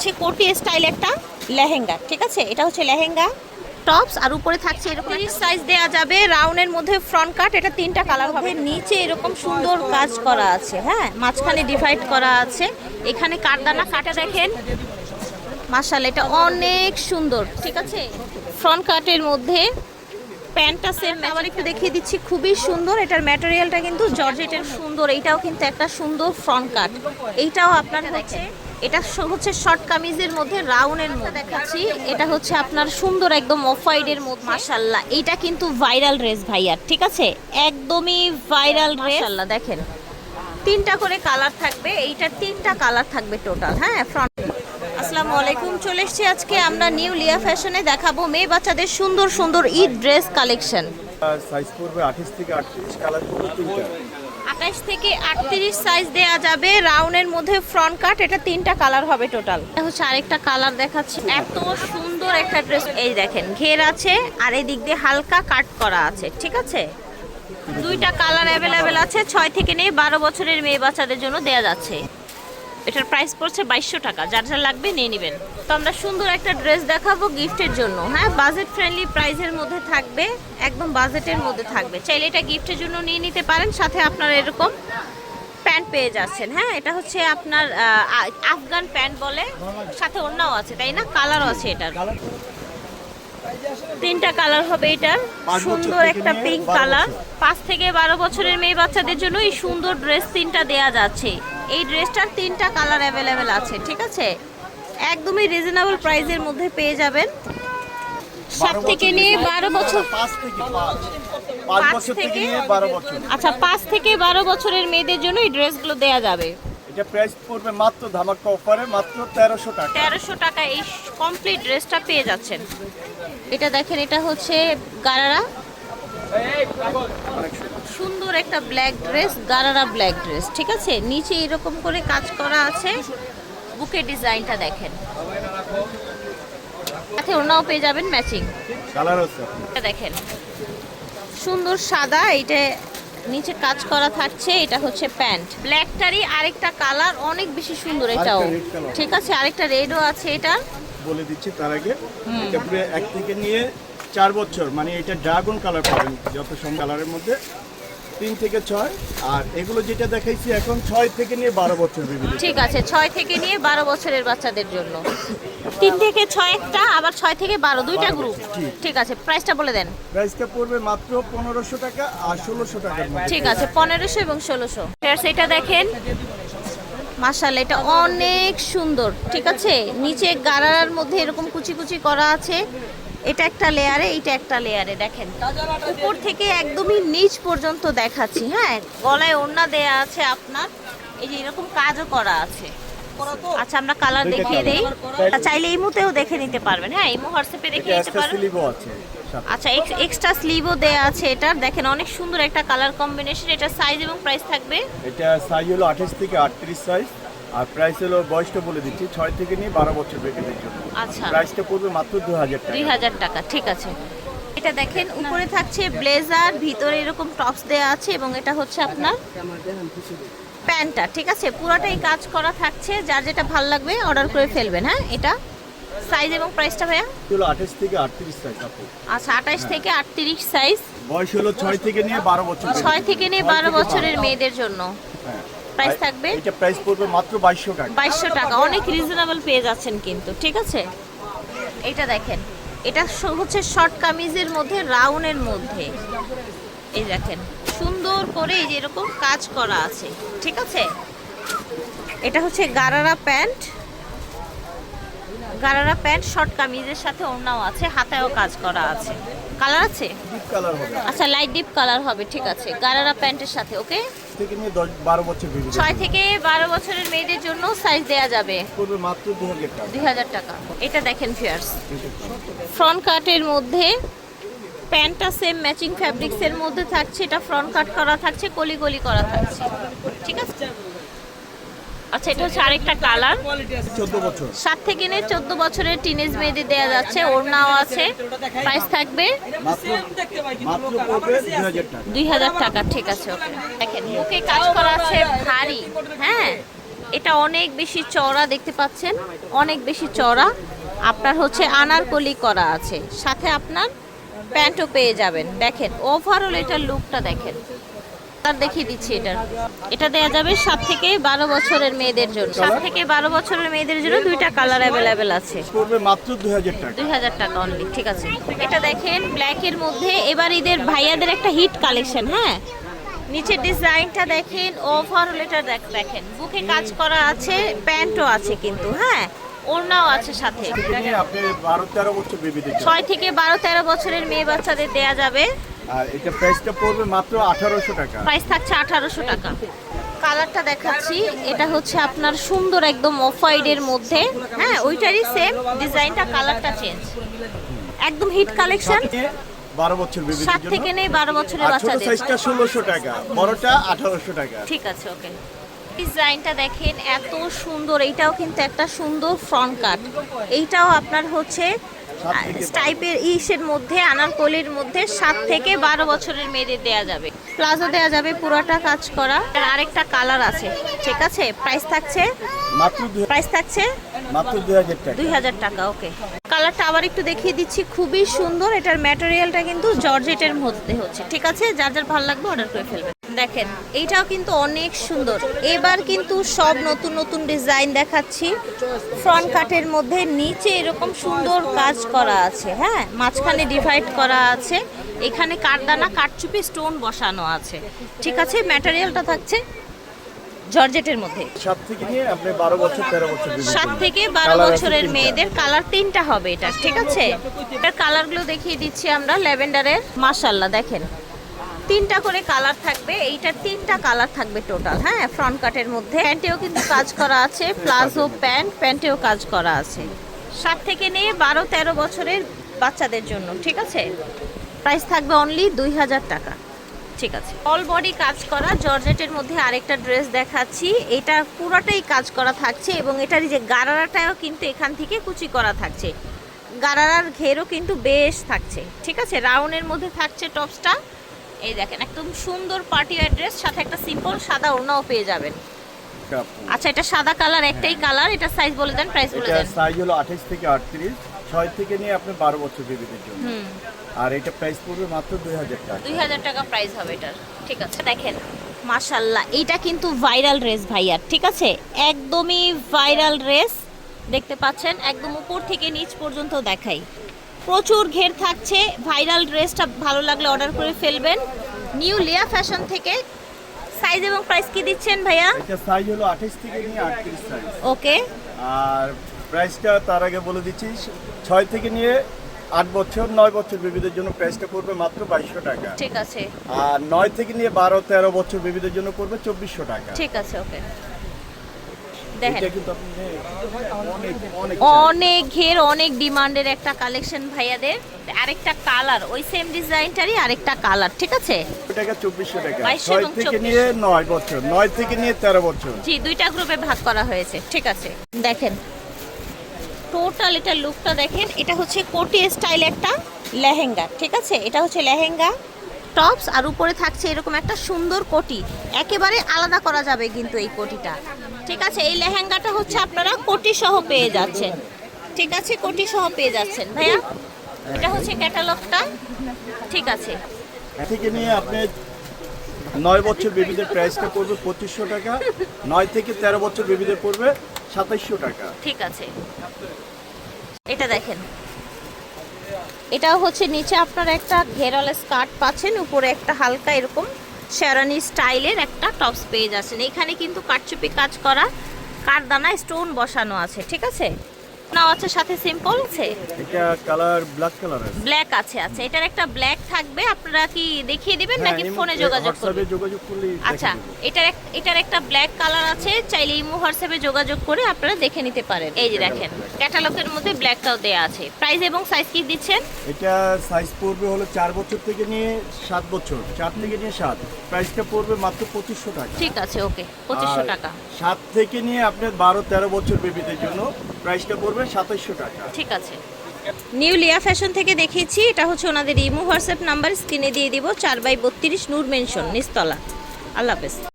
হচ্ছে কোটি স্টাইল একটা লেহেঙ্গা, ঠিক আছে? এটা হচ্ছে লেহেঙ্গা টপস, আর উপরে থাকছে এরকম সাইজ দেয়া যাবে, রাউন্ডের মধ্যে ফ্রন্ট কাট। এটা তিনটা কালার হবে। নিচে এরকম সুন্দর কাজ করা আছে, হ্যাঁ, মাঝখানে ডিভাইড করা আছে। এখানে কাটদানা কাটা দেখেন, মাশাআল্লাহ, এটা অনেক সুন্দর, ঠিক আছে? ফ্রন্ট কাটের মধ্যে প্যান্টটা সেম। আবার একটু দেখিয়ে দিচ্ছি, খুবই সুন্দর। এটার ম্যাটেরিয়ালটা কিন্তু জর্জেটের সুন্দর। এইটাও কিন্তু একটা সুন্দর ফ্রন্ট কাট। এইটাও আপনার হচ্ছে, এটা হচ্ছে শর্ট কামিজের মধ্যে রাউন্ডের মধ্যে দেখাচ্ছি। এটা হচ্ছে আপনার সুন্দর একদম অফ হোয়াইটের মধ্যে, মাশাআল্লাহ। এইটা কিন্তু ভাইরাল ড্রেস ভাইয়ার, ঠিক আছে? একদমই ভাইরাল ড্রেস। মাশাআল্লাহ, দেখেন তিনটা করে কালার থাকবে। এইটার তিনটা কালার থাকবে টোটাল, হ্যাঁ। ফ্রন্ট আসসালামু আলাইকুম, চলে এসেছি আজকে আমরা নিউ লিয়া ফ্যাশনে। দেখাবো মেয়ে বাচ্চাদের সুন্দর সুন্দর ঈদ ড্রেস কালেকশন। সাইজ পড়বে 28 থেকে 38, কালার পড়বে তিনটা। 28 থেকে 38 সাইজ দেয়া যাবে, রাউন্ডের মধ্যে ফ্রন্ট কাট। এটা তিনটা কালার হবে টোটাল। এটা হচ্ছে আরেকটা কালার দেখাচ্ছি। এত সুন্দর একটা ড্রেস, এই দেখেন ঘের আছে আর এই দিক দিয়ে হালকা কাট করা আছে, ঠিক আছে? দুইটা কালার অ্যাভেলেবেল আছে। 6 থেকে নিয়ে 12 বছরের মেয়ে বাচ্চাদের জন্য দেয়া যাচ্ছে। এটার প্রাইস পড়ছে 2200 টাকা। যার যা লাগবে নিয়ে নেবেন। তো আমরা সুন্দর একটা ড্রেস দেখাবো গিফটের জন্য, হ্যাঁ, বাজেট ফ্রেন্ডলি প্রাইসের মধ্যে থাকবে, একদম বাজেটের মধ্যে থাকবে। চাইলে এটা গিফটের জন্য নিয়ে নিতে পারেন। সাথে আপনার এরকম প্যান্ট পেয়ে যাচ্ছেন, হ্যাঁ। এটা হচ্ছে আপনার আফগান প্যান্ট বলে, সাথে ওড়নাও আছে, তাই না? কালারও আছে এটার। তিনটা কালার হবে এটার। সুন্দর একটা পিঙ্ক কালার। 5 থেকে 12 বছরের মেয়ে বাচ্চাদের জন্য এই সুন্দর ড্রেস তিনটা দেয়া যাচ্ছে। এই ড্রেসটার তিনটা কালার অ্যাভেলেবেল আছে, ঠিক আছে? একদমই রিজনেবল প্রাইসের মধ্যে পেয়ে যাবেন। 7 থেকে নিয়ে 12 বছর, 5 থেকে নিয়ে 12 বছর। আচ্ছা, 5 থেকে 12 বছরের মেয়েদের জন্য এই ড্রেসগুলো দেয়া যাবে। এটা প্রাইস পড়বে মাত্র ধামাকা অফারে মাত্র 1300 টাকা। 1300 টাকা এই কমপ্লিট ড্রেসটা পেয়ে যাচ্ছেন। এটা দেখেন, এটা হচ্ছে গারারা, সুন্দর একটা black dress, gharara black dress, ঠিক আছে? নিচে এরকম করে কাজ করা আছে। বুকে ডিজাইনটা দেখেন, সাথে ওড়নাও পেয়ে যাবেন ম্যাচিং। কালার আছে, এটা দেখেন সুন্দর সাদা, এইটা নিচে কাজ করা থাকছে। এটা হচ্ছে প্যান্ট। ব্ল্যাকটারই আরেকটা কালার অনেক বেশি সুন্দর, এটাও ঠিক আছে। আরেকটা রেডও আছে। এটা বলে দিচ্ছি তার আগে, এটা পুরো 1 থেকে নিয়ে 4 বছর, মানে এটা ড্রাগন কালার পাবেন যত সব কালারের মধ্যে। 3 থেকে 6, আর এগুলো যেটা দেখাইছি এখন 6 থেকে নিয়ে 12 বছর বিভিন্ন। ঠিক আছে, 6 থেকে নিয়ে 12 বছরের বাচ্চাদের জন্য। 3 থেকে 6 একটা, আবার 6 থেকে 12 দুইটা গ্রুপ, ঠিক আছে? প্রাইসটা বলে দেন। প্রাইসটা পড়বে মাত্র 1500 টাকা আর 1600 টাকার মধ্যে। ঠিক আছে, 1500 এবং 1600। এটা দেখেন, মাশাআল্লাহ, এটা অনেক সুন্দর, ঠিক আছে? নিচে গারারার মধ্যে এরকম কুচি কুচি করা আছে। এটা একটা লেয়ারে, এইটা একটা লেয়ারে। দেখেন উপর থেকে একদমই নিচ পর্যন্ত দেখাচ্ছি, হ্যাঁ। গলায় ওড়না দেয়া আছে আপনার, এই যে এরকম কাজও করা আছে। আচ্ছা, আমরা কালার দেখিয়ে দেই। চাইলে ইমোতেও দেখে নিতে পারবেন, হ্যাঁ, ইমো হোয়াটসঅ্যাপে দেখে নিতে পারবেন। আচ্ছা, এক্সট্রা স্লিভও দেয়া আছে এটার। দেখেন অনেক সুন্দর একটা কালার কম্বিনেশন। এটা সাইজ এবং প্রাইস থাকবে। এটা সাইজ হলো 28 থেকে 38 সাইজ, আর প্রাইস হলো বয়সটা বলে দিচ্ছি 6 থেকে নিয়ে 12 বছর বেবিদের জন্য। আচ্ছা, প্রাইসটা পড়বে মাত্র 2000 টাকা। 2000 টাকা, ঠিক আছে। এটা দেখেন উপরে থাকছে ব্লেজার, ভিতরে এরকম টপস দেয়া আছে, এবং এটা হচ্ছে আপনার প্যান্টটা, ঠিক আছে? পুরোটাই কাজ করা থাকছে। যার যেটা ভালো লাগবে অর্ডার করে ফেলবেন, হ্যাঁ। এটা সাইজ এবং প্রাইসটা ভাইয়া? হলো 28 থেকে 38 সাইজ আপু। আচ্ছা, 28 থেকে 38 সাইজ। বয়স হলো 6 থেকে নিয়ে 12 বছর। 6 থেকে নিয়ে 12 বছরের মেয়েদের জন্য। হ্যাঁ, প্রাইস থাকবে। এটা প্রাইস পড়বে মাত্র 2200 টাকা। 2200 টাকা, অনেক রিজনেবল পেয়ে যাচ্ছেন কিন্তু, ঠিক আছে? এটা দেখেন, এটা হচ্ছে শর্ট কামিজের মধ্যে রাউন্ডের মধ্যে, এই দেখেন সুন্দর করে এই যে এরকম কাজ করা আছে, ঠিক আছে? এটা হচ্ছে gharara pant, gharara pant short কামিজের সাথে ওড়নাও আছে, হাতেও কাজ করা আছে। কালার আছে? ডিপ কালার হবে। আচ্ছা, লাইট ডিপ কালার হবে, ঠিক আছে। গারারা প্যান্টের সাথে, ওকে। থেকে নিয়ে 12 বছর বেবি। 6 থেকে 12 বছরের মেয়েদের জন্য সাইজ দেয়া যাবে। পড়বে মাত্র 2000 টাকা। 2000 টাকা। এটা দেখেন ফিয়ার্স, ফ্রন্ট কাটের মধ্যে প্যান্টটা সেম ম্যাচিং ফ্যাব্রিক্সের মধ্যে থাকছে। এটা ফ্রন্ট কাট করা থাকছে, কলি কলি করা থাকছে, ঠিক আছে? আচ্ছা, এটা হচ্ছে আরেকটা কালার। 14 বছর। 7 থেকে নিয়ে 14 বছরের টিনেজ মেয়েদের দেয়া যাচ্ছে। ওড়নাও আছে। প্রাইস থাকবে মাত্র পড়বে 2000 টাকা। 2000 টাকা, ঠিক আছে, ওকে। দেখেন বুকে কাজ করা আছে ভারী, হ্যাঁ। এটা অনেক বেশি চওড়া দেখতে পাচ্ছেন, অনেক বেশি চওড়া। আপনার হচ্ছে আনারকলি করা আছে, সাথে আপনার প্যান্টও পেয়ে যাবেন। দেখেন ওভারঅল এটার লুকটা দেখেন। আর দেখিয়ে দিচ্ছি এটা দেয়া যাবে 7 থেকে 12 বছরের মেয়েদের জন্য। 7 থেকে 12 বছরের মেয়েদের জন্য দুইটা কালার অ্যাভেলেবেল আছে। পড়বে মাত্র 2000 টাকা। 2000 টাকা অনলি, ঠিক আছে। এটা দেখেন ব্ল্যাকের মধ্যে এবার ঈদের ভাইয়াদের একটা হিট কালেকশন। হ্যাঁ, নিচের ডিজাইনটা দেখেন, ওভারঅল এটা দেখেন, বুকে কাজ করা আছে, প্যান্টও আছে কিন্তু। হ্যাঁ, ওড়নাও আছে সাথে। আপনি 12-13 বছর বেবিদের জন্য। 6 থেকে 12-13 বছরের মেয়ে বাচ্চাদের দেয়া যাবে। আর এটা প্রাইসটা পড়বে মাত্র 1800 টাকা। প্রাইস থাকছে 1800 টাকা। কালারটা দেখাচ্ছি, এটা হচ্ছে আপনার সুন্দর একদম অফ হোয়াইটের মধ্যে। হ্যাঁ, ওইটারই সেম ডিজাইনটা, কালারটা চেঞ্জ, একদম হিট কালেকশন। 12 বছর বেবিদের 7 জন্য। থেকে নেই 12 বছরের আর ছোট বাচ্চাদের। সাইজটা 1600 টাকা, বড়টা 1800 টাকা। ঠিক আছে, ওকে। ডিজাইনটা দেখেন এত সুন্দর, এইটাও কিন্তু একটা সুন্দর ফ্রন্ট কাট। এইটাও আপনার হচ্ছে টাইপের ইসের মধ্যে, আনারকলির মধ্যে। 7 থেকে 12 বছরের মেয়েদের দেয়া যাবে। প্লাজো দেয়া যাবে, পুরোটা কাজ করা। আর আরেকটা কালার আছে, ঠিক আছে। প্রাইস থাকছে মাত্র মাত্র 2000 টাকা। 2000 টাকা, ওকে। কালারটা আবার একটু দেখিয়ে দিচ্ছি, খুবই সুন্দর। এটার ম্যাটেরিয়ালটা কিন্তু জর্জেটের মধ্যে হচ্ছে, ঠিক আছে। যার যার ভালো লাগবে অর্ডার করে ফেলবেন। দেখেন এইটাও কিন্তু অনেক সুন্দর। এবার কিন্তু সব নতুন নতুন ডিজাইন দেখাচ্ছি। ফ্রন্ট কাটের মধ্যে নিচে এরকম সুন্দর কাজ করা আছে। হ্যাঁ, মাঝখানে ডিভাইড করা আছে, এখানে কাঠদানা কাঠচুপি স্টোন বসানো আছে, ঠিক আছে। ম্যাটেরিয়ালটা থাকছে জর্জেটের মধ্যে। 7 থেকে নিয়ে আপনি 12 বছর 13 বছর বেবিদের 7 জন্য। থেকে 12 বছরের মেয়েদের কালার 3টা হবে এটা, ঠিক আছে। এর কালারগুলো দেখিয়ে দিচ্ছি আমরা। ল্যাভেন্ডারের, মাশাআল্লাহ দেখেন 3টা করে কালার থাকবে। এইটার 3টা কালার থাকবে টোটাল। হ্যাঁ, ফ্রন্ট কাটের মধ্যে। প্যান্টেও কিন্তু কাজ করা আছে, প্লাজো প্যান্টেও কাজ করা আছে। 7 থেকে নিয়ে 12-13 বছরের বাচ্চাদের জন্য, ঠিক আছে। প্রাইস থাকবে অনলি 2000 টাকা, ঠিক আছে। অল বডি কাজ করা জর্জেটের মধ্যে আরেকটা ড্রেস দেখাচ্ছি। এটা পুরোটাই কাজ করা থাকছে এবং এটার যে গারারাটাও কিন্তু এখান থেকে কুচি করা থাকছে। গারারার ঘেরও কিন্তু বেশ থাকছে, ঠিক আছে। রাউন্ডের মধ্যে থাকছে টপসটা। এই দেখেন একদম সুন্দর পার্টি ওয়্যার ড্রেস, সাথে একটা সিম্পল সাদা ওড়নাও পেয়ে যাবেন। আচ্ছা, এটা সাদা কালার, একটাই কালার। এটা সাইজ বলে দেন, প্রাইস বলে এটা দেন। সাইজ হলো 28 থেকে 38, 6 থেকে নিয়ে আপনি 12 বছর বেবিদের জন্য। আর এটা প্রাইস পড়বে মাত্র 2000 টাকা। 2000 টাকা প্রাইস হবে এটার, ঠিক আছে। দেখেন মাশাআল্লাহ, এইটা কিন্তু ভাইরাল ড্রেস ভাইয়ার, ঠিক আছে। একদমই ভাইরাল ড্রেস দেখতে পাচ্ছেন, একদম উপর থেকে নিচ পর্যন্ত দেখাই। প্রচুর ঘের থাকছে। ভাইরাল ড্রেসটা ভালো লাগলে অর্ডার করে ফেলবেন। নিউ লিয়া ফ্যাশন থেকে। সাইজ এবং প্রাইস কি দিচ্ছেন ভাইয়া? এটা সাইজ হলো 28 থেকে নিয়ে 38 সাইজ। ওকে। আর প্রাইসটা তার আগে বলে দিচ্ছি, 6 থেকে নিয়ে 8 বছর 9 বছর বেবিদের জন্য প্রাইসটা পড়বে মাত্র 2200 টাকা। ঠিক আছে। আর 9 থেকে নিয়ে 12-13 বছর বেবিদের জন্য পড়বে 2400 টাকা। ঠিক আছে, ওকে। দেখেন এটা কিন্তু আপনি অনেক অনেক ঘের, অনেক ডিমান্ডের একটা কালেকশন ভাইয়াদের। আরেকটা কালার, ওই সেম ডিজাইনটারই আরেকটা কালার, ঠিক আছে। টাকা 2400 টাকা। 2200 এবং 6 থেকে নিয়ে 9 বছর, 9 থেকে নিয়ে 13 বছর। জি, দুইটা গ্রুপে ভাগ করা হয়েছে, ঠিক আছে। দেখেন টোটাল এটা লুকটা দেখেন। এটা হচ্ছে কোটি স্টাইল একটা লেহেঙ্গা, ঠিক আছে। এটা হচ্ছে লেহেঙ্গা টপস, আর উপরে থাকছে এরকম একটা সুন্দর কোটি। একেবারে আলাদা করা যাবে কিন্তু এই কোটিটা, ঠিক আছে। এই লেহেঙ্গাটা হচ্ছে আপনারা কোটি সহ পেয়ে যাচ্ছেন, ঠিক আছে। কোটি সহ পেয়ে যাচ্ছেন ভাইয়া। এটা হচ্ছে ক্যাটালগটা, ঠিক আছে। থেকে নিয়ে আপনি 9 বছর বেবিদের প্রাইসটা পড়বে 2500 টাকা, 9 থেকে 13 বছর বেবিদের পড়বে 2700 টাকা। ঠিক আছে। এটা দেখেন, এটাও হচ্ছে নিচে আপনারা একটা ঘেরালে স্কার্ট পাচ্ছেন, উপরে একটা হালকা এরকম শেরানি স্টাইলের একটা টপস পেয়ে যাচ্ছেন। এখানে কিন্তু কাঠচুপি কাজ করা, কাঠদানা স্টোন বসানো আছে, ঠিক আছে। নাও আছে সাথে সিম্পল আছে। এটা কালার ব্ল্যাক কালার আছে। ব্ল্যাক আছে, আচ্ছা। এটার একটা ব্ল্যাক থাকবে, আপনারা কি দেখিয়ে দিবেন নাকি ফোনে যোগাযোগ করবেন? যোগাযোগ করলে আচ্ছা, এটার একটা ব্ল্যাক কালার আছে, চাইলে ইমো হোয়াটসঅ্যাপে যোগাযোগ করে আপনারা দেখে নিতে পারেন। এই যে দেখেন ক্যাটালগের মধ্যে ব্ল্যাকটাও দেয়া আছে। প্রাইস এবং সাইজ কি দিচ্ছেন? এটা সাইজ পড়বে হলো 4 বছর থেকে নিয়ে 7 বছর, 4 থেকে নিয়ে 7। প্রাইসটা পড়বে মাত্র 2500 টাকা। ঠিক আছে, ওকে। 2500 টাকা। 7 থেকে নিয়ে আপনার 12-13 বছর বেবিদের জন্য প্রাইসটা পড়বে 2700 টাকা। ঠিক আছে। নিউ লিয়া ফ্যাশন থেকে দেখিয়েছি। এটা হচ্ছে ওনাদের ইমো হোয়াটসঅ্যাপ নাম্বার, স্ক্রিনে দিয়ে দিব। 4/32 নূর মেনশন, নিচতলা। আল্লাহ হাফেজ।